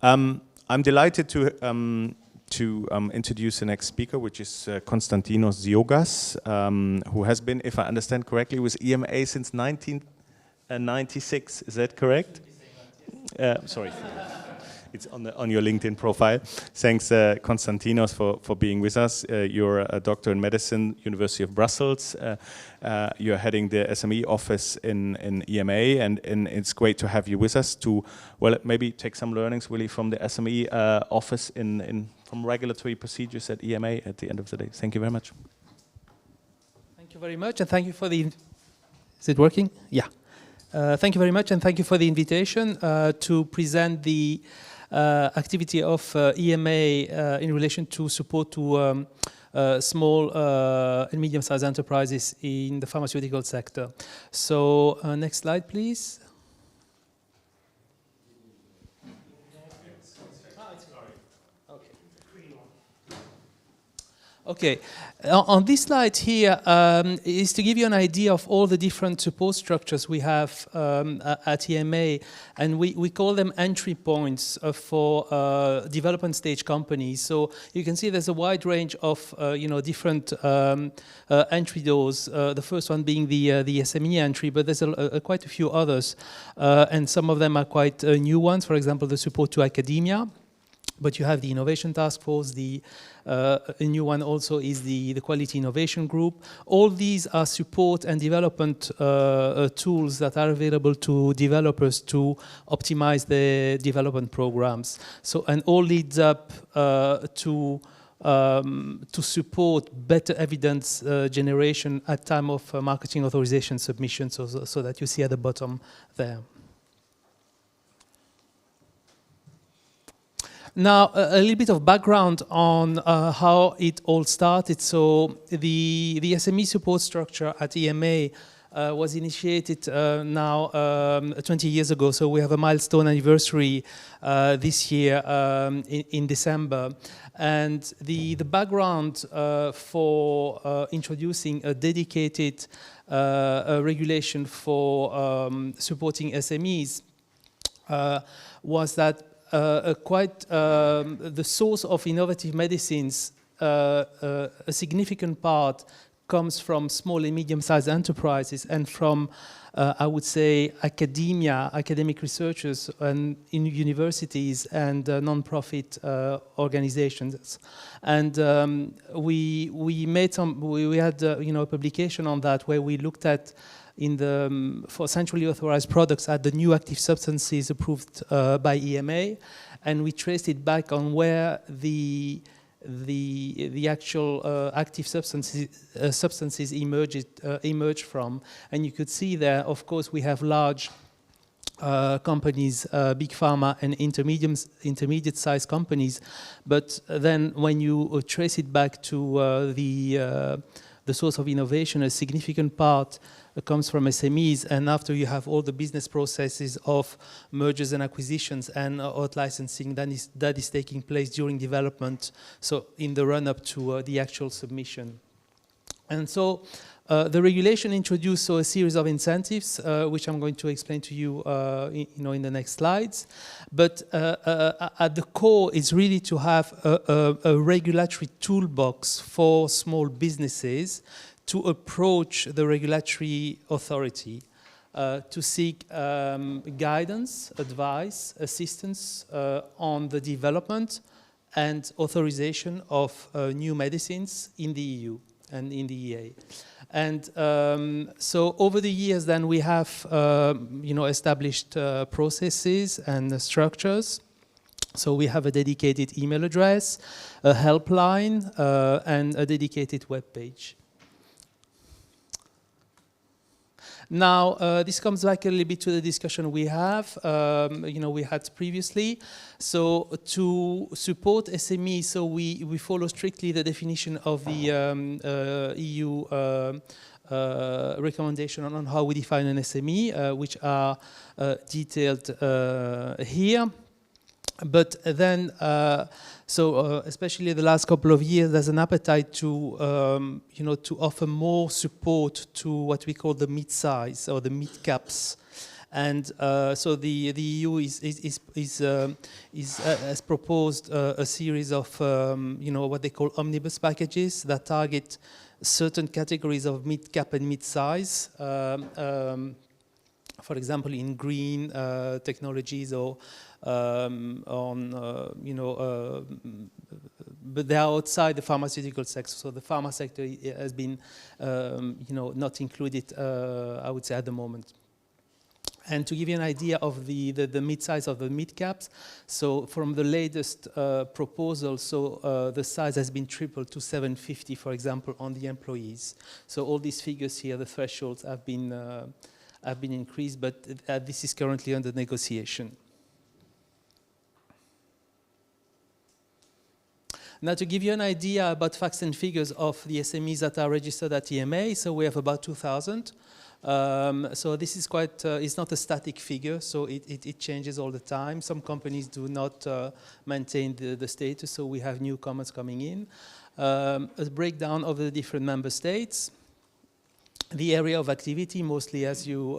I'm delighted to introduce the next speaker, which is Constantinos Ziogas, who has been, if I understand correctly, with EMA since 1996. Is that correct? Sorry. It's on your LinkedIn profile. Thanks, Constantinos, for being with us. You're a doctor in medicine, University of Brussels. You're heading the SME office in EMA, and it's great to have you with us to, well, maybe take some learnings really from the SME office from regulatory procedures at EMA at the end of the day. Thank you very much. Thank you very much, and thank you for the. Is it working? Yeah. Thank you very much, and thank you for the invitation to present the activity of EMA in relation to support to small and medium-sized enterprises in the pharmaceutical sector. So next slide, please. Okay, on this slide here is to give you an idea of all the different support structures we have at EMA, and we call them entry points for development stage companies. So you can see there's a wide range of different entry doors. The first one being the SME entry, but there's quite a few others, and some of them are quite new ones. For example, the support to academia. But you have the Innovation Task Force, a new one also is the Quality Innovation Group. All these are support and development tools that are available to developers to optimize their development programs. So, and all leads up to support better evidence generation at time of marketing authorization submission, so that you see at the bottom there. Now, a little bit of background on how it all started. So the SME support structure at EMA was initiated now 20 years ago. So we have a milestone anniversary this year in December. And the background for introducing a dedicated regulation for supporting SMEs was that the source of innovative medicines, a significant part comes from small and medium-sized enterprises and from, I would say, academic researchers and in universities and non-profit organizations. And we had a publication on that where we looked at for centrally authorized products at the new active substances approved by EMA, and we traced it back on where the actual active substances emerged from. And you could see there, of course, we have large companies, big pharma and intermediate-sized companies, but then when you trace it back to the source of innovation, a significant part comes from SMEs, and after you have all the business processes of mergers and acquisitions and out licensing that is taking place during development, so in the run-up to the actual submission. And so the regulation introduced a series of incentives, which I'm going to explain to you, in the next slides. But at the core is really to have a regulatory toolbox for small businesses to approach the regulatory authority to seek guidance, advice, assistance on the development and authorization of new medicines in the EU and in the EA. And so over the years then we have established processes and structures. So we have a dedicated email address, a helpline, and a dedicated web page. Now, this comes back a little bit to the discussion we have, we had previously. So to support SMEs, so we follow strictly the definition of the EU recommendation on how we define an SME, which are detailed here. But then, especially the last couple of years, there's an appetite to, to offer more support to what we call the mid-size or the mid-caps. And so the EU has proposed a series of what they call omnibus packages that target certain categories of mid-cap and mid-size. For example, in green technologies or but they are outside the pharmaceutical sector. So the pharma sector has been, not included, I would say, at the moment. And to give you an idea of the mid-size of the mid-caps, so from the latest proposal, so the size has been tripled to 750, for example, on the employees. So all these figures here, the thresholds have been increased, but this is currently under negotiation. Now, to give you an idea about facts and figures of the SMEs that are registered at EMA, so we have about 2,000. So this is quite, it's not a static figure, so it changes all the time. Some companies do not maintain the status, so we have newcomers coming in. A breakdown of the different member states. The area of activity, mostly as you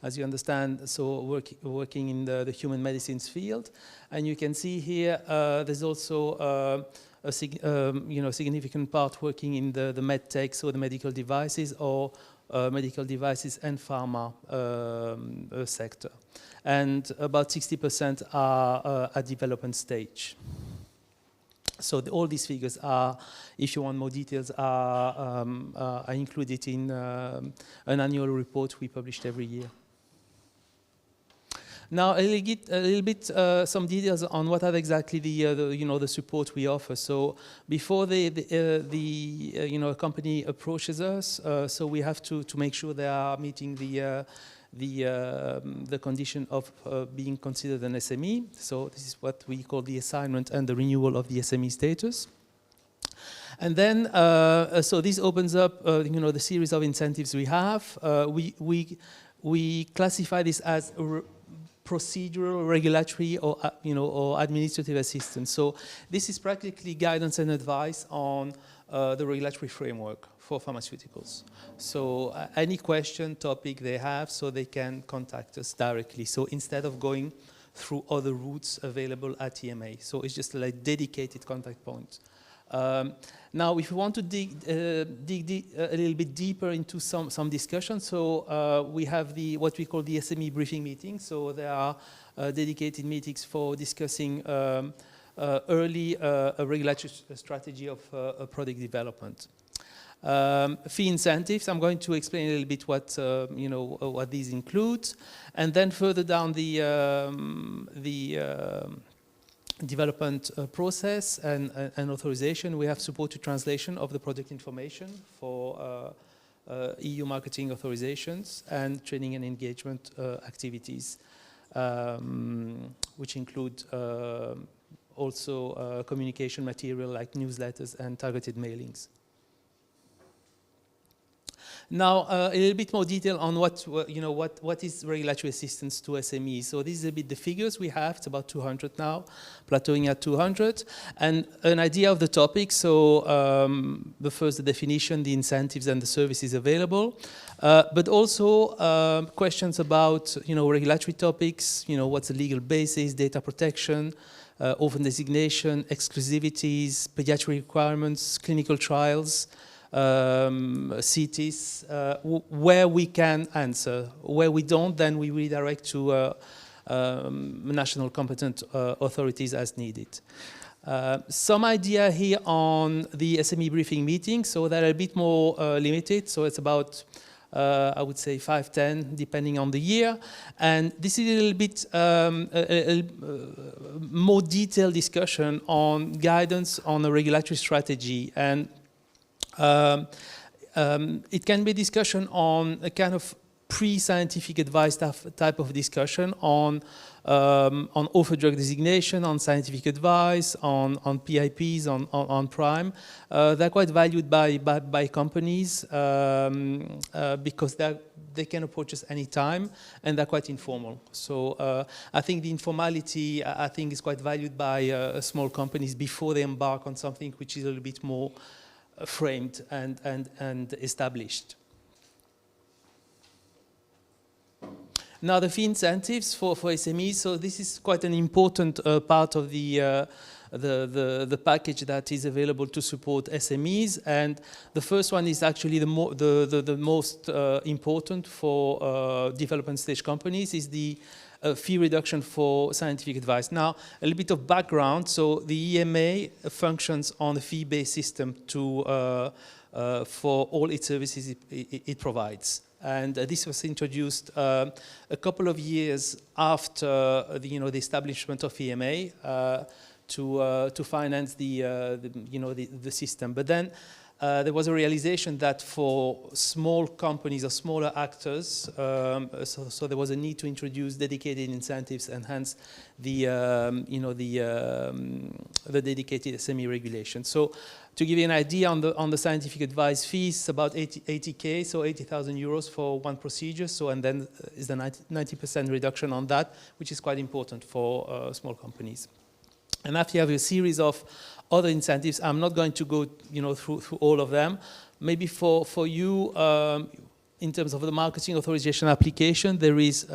understand, so working in the human medicines field, and you can see here there's also a significant part working in the med tech, so the medical devices or medical devices and pharma sector, and about 60% are at development stage. So all these figures are, if you want more details, are included in an annual report we published every year. Now a little bit some details on what are exactly the support we offer. So before a company approaches us, so we have to make sure they are meeting the condition of being considered an SME. So this is what we call the assignment and the renewal of the SME status. And then, so this opens up, the series of incentives we have. We classify this as procedural, regulatory, or administrative assistance. So this is practically guidance and advice on the regulatory framework for pharmaceuticals. So any question, topic they have, so they can contact us directly. So instead of going through other routes available at EMA, so it's just like dedicated contact point. Now, if you want to dig a little bit deeper into some discussion, so we have what we call the SME briefing meeting. So there are dedicated meetings for discussing early a regulatory strategy of product development. Fee incentives. I'm going to explain a little bit what these include, and then further down the development process and authorization, we have support to translation of the product information for EU marketing authorizations and training and engagement activities, which include also communication material like newsletters and targeted mailings. Now, a little bit more detail on what is regulatory assistance to SMEs. So this is a bit the figures we have. It's about 200 now, plateauing at 200. And an idea of the topic. So the first, the definition, the incentives, and the services available. But also questions about regulatory topics. What's the legal basis, data protection, orphan designation, exclusivities, pediatric requirements, clinical trials. CTs, where we can answer. Where we don't, then we redirect to national competent authorities as needed. Some idea here on the SME briefing meeting, so they're a bit more limited, so it's about I would say 5-10, depending on the year. And this is a little bit more detailed discussion on guidance on a regulatory strategy. And it can be discussion on a kind of pre-scientific advice type of discussion on orphan drug designation, on scientific advice, on PIPs, on prime. They're quite valued by companies because they can approach us anytime, and they're quite informal. So I think the informality, is quite valued by small companies before they embark on something which is a little bit more framed and established. Now the fee incentives for SMEs, so this is quite an important part of the package that is available to support SMEs, and the first one is actually the most important for development stage companies, is the fee reduction for scientific advice. Now, a little bit of background. So the EMA functions on a fee-based system for all its services it provides. And this was introduced a couple of years after the establishment of EMA to finance the system. But then there was a realization that for small companies or smaller actors, so there was a need to introduce dedicated incentives and hence the dedicated SME regulation. So to give you an idea on the scientific advice fees, about 80K, so 80,000 euros for one procedure. So and then is the 90% reduction on that, which is quite important for small companies. And after you have a series of other incentives, I'm not going to go through all of them. Maybe for you, in terms of the marketing authorization application, there is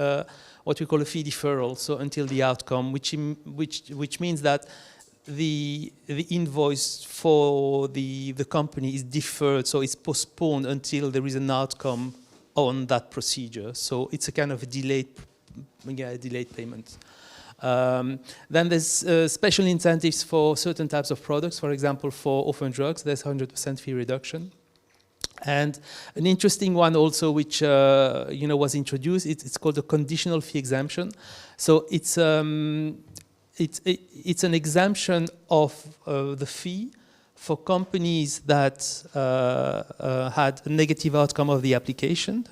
what we call a fee deferral, so until the outcome, which means that the invoice for the company is deferred, so it's postponed until there is an outcome on that procedure. So it's a kind of a delayed payment. Then there's special incentives for certain types of products. For example, for orphan drugs, there's 100% fee reduction. And an interesting one also, which was introduced, it's called a conditional fee exemption. So it's an exemption of the fee for companies that had a negative outcome of the application.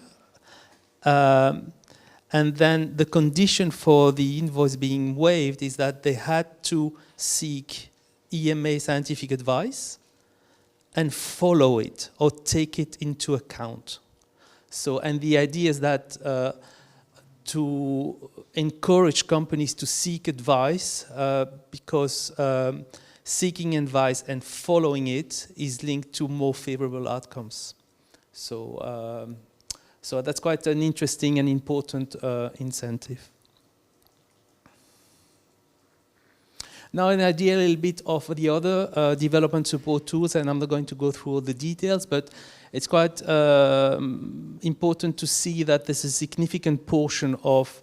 And then the condition for the invoice being waived is that they had to seek EMA scientific advice and follow it or take it into account. So, and the idea is that to encourage companies to seek advice because seeking advice and following it is linked to more favorable outcomes. So. So that's quite an interesting and important incentive. Now an idea a little bit of the other development support tools, and I'm not going to go through all the details, but it's quite important to see that there's a significant portion of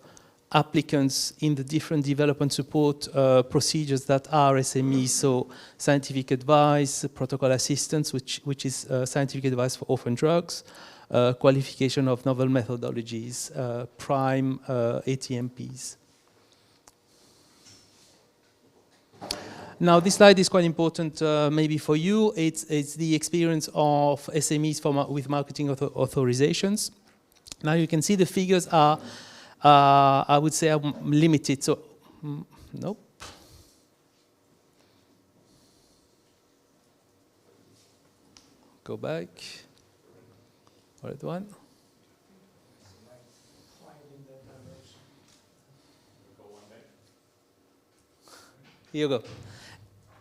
applicants in the different development support procedures that are SMEs, so scientific advice, protocol assistance, which is scientific advice for orphan drugs, qualification of novel methodologies, prime ATMPs. Now this slide is quite important maybe for you. It's the experience of SMEs with marketing authorizations. Now you can see the figures are, I would say, are limited. So, nope. Go back. Right one. Here you go.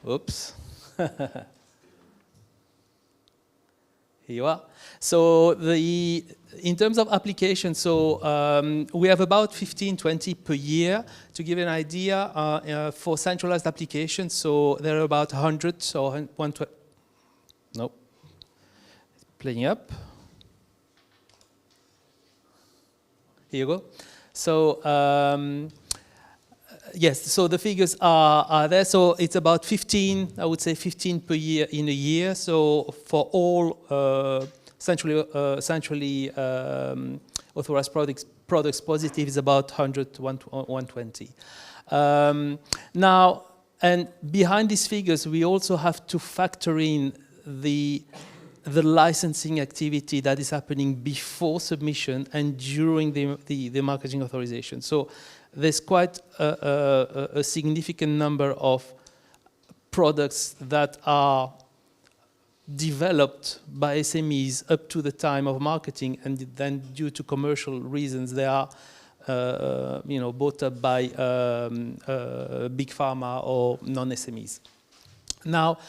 Oops. Here you are. So in terms of applications, so we have about 15, 20 per year. To give you an idea, for centralized applications, so there are about 100 or 120. Nope. Playing up. Here you go. So yes, so the figures are there. So it's about 15, I would say 15 per year in a year. So for all centrally authorized products positive is about 100 to 120. Now, and behind these figures, we also have to factor in the licensing activity that is happening before submission and during the marketing authorization. So there's quite a significant number of products that are developed by SMEs up to the time of marketing, and then due to commercial reasons they are bought up by big pharma or non-SMEs. Now,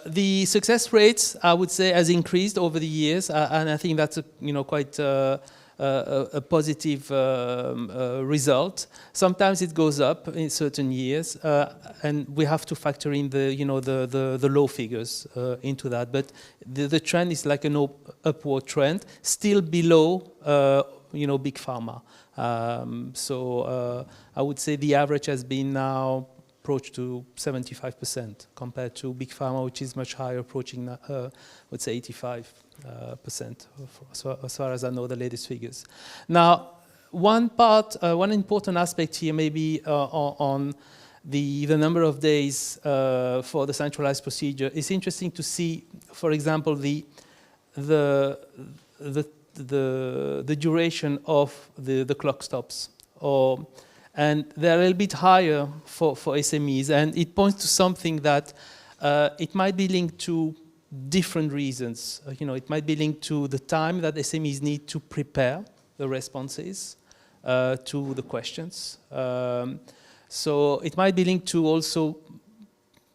the success rates, I would say, has increased over the years, and I think that's quite a positive result. Sometimes it goes up in certain years, and we have to factor in the low figures into that. But the trend is like an upward trend, still below big pharma. So I would say the average has been now approached to 75% compared to big pharma, which is much higher, approaching, let's say 85%, as far as I know the latest figures. Now, one important aspect here maybe on the number of days for the centralized procedure. It's interesting to see, for example, the duration of the clock stops, and they're a little bit higher for SMEs, and it points to something that it might be linked to different reasons. It might be linked to the time that SMEs need to prepare the responses to the questions. So it might be linked to also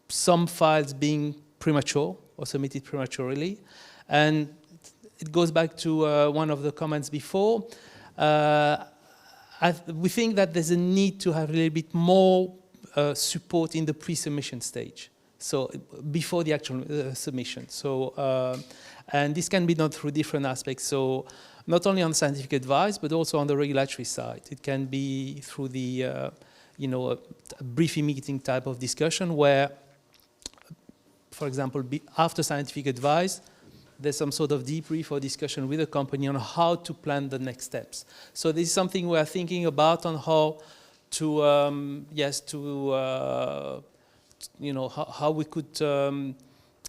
some files being premature or submitted prematurely, and it goes back to one of the comments before. We think that there's a need to have a little bit more support in the pre-submission stage, so before the actual submission. So, and this can be done through different aspects. So, not only on scientific advice, but also on the regulatory side. It can be through the, a briefing meeting type of discussion where, for example, after scientific advice, there's some sort of debrief or discussion with the company on how to plan the next steps. So this is something we are thinking about on how to, how we could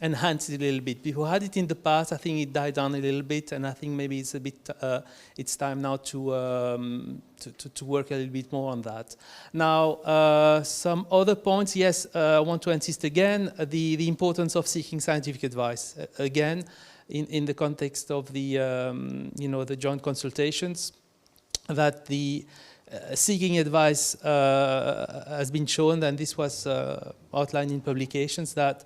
enhance it a little bit. We had it in the past. I think it died down a little bit, and I think maybe it's a bit. It's time now to work a little bit more on that. Now, some other points. Yes, I want to insist again the importance of seeking scientific advice. Again, in the context of the the joint consultations, that the seeking advice has been shown, and this was outlined in publications, that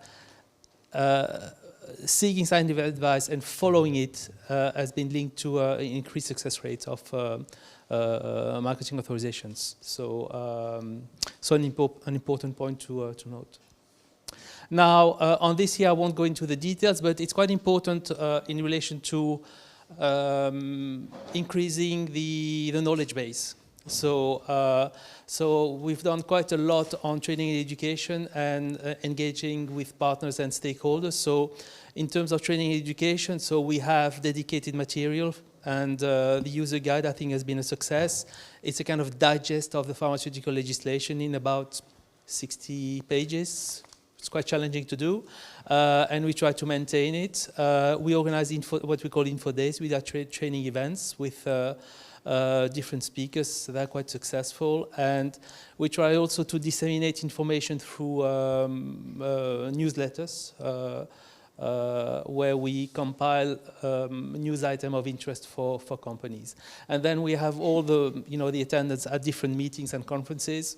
seeking scientific advice and following it has been linked to increased success rates of marketing authorizations. So, so an important point to note. Now, on this here, I won't go into the details, but it's quite important in relation to increasing the knowledge base. So, so we've done quite a lot on training and education and engaging with partners and stakeholders. So in terms of training and education, so we have dedicated material, and the user guide, I think, has been a success. It's a kind of digest of the pharmaceutical legislation in about 60 pages. It's quite challenging to do, and we try to maintain it. We organize what we call info days with our training events with different speakers that are quite successful, and we try also to disseminate information through newsletters where we compile news item of interest for companies, and then we have all the the attendance at different meetings and conferences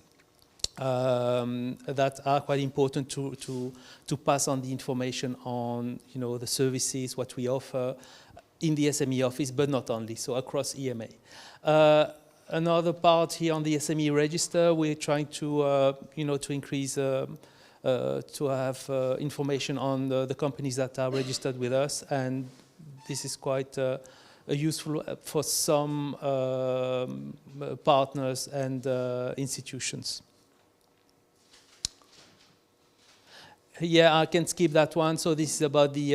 that are quite important to pass on the information on the services, what we offer in the SME office, but not only, so across EMA. Another part here on the SME register, we're trying to to increase to have information on the companies that are registered with us, and this is quite useful for some partners and institutions. Yeah, I can skip that one. So this is about the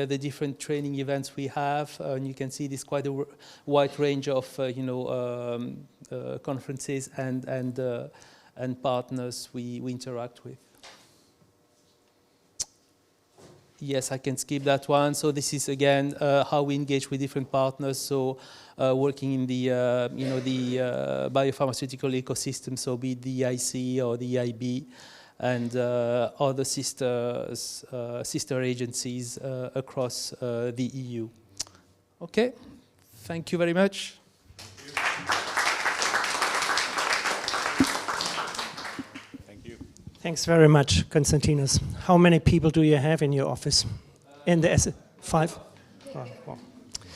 the different training events we have, and you can see this quite a wide range of conferences and partners we interact with. Yes, I can skip that one. So this is again how we engage with different partners. So working in the the biopharmaceutical ecosystem, so be it the EIC or the EIB, and other sister agencies across the EU. Okay, thank you very much. Thank you. Thanks very much, Constantinos. How many people do you have in your office? In the 5? Oh, well.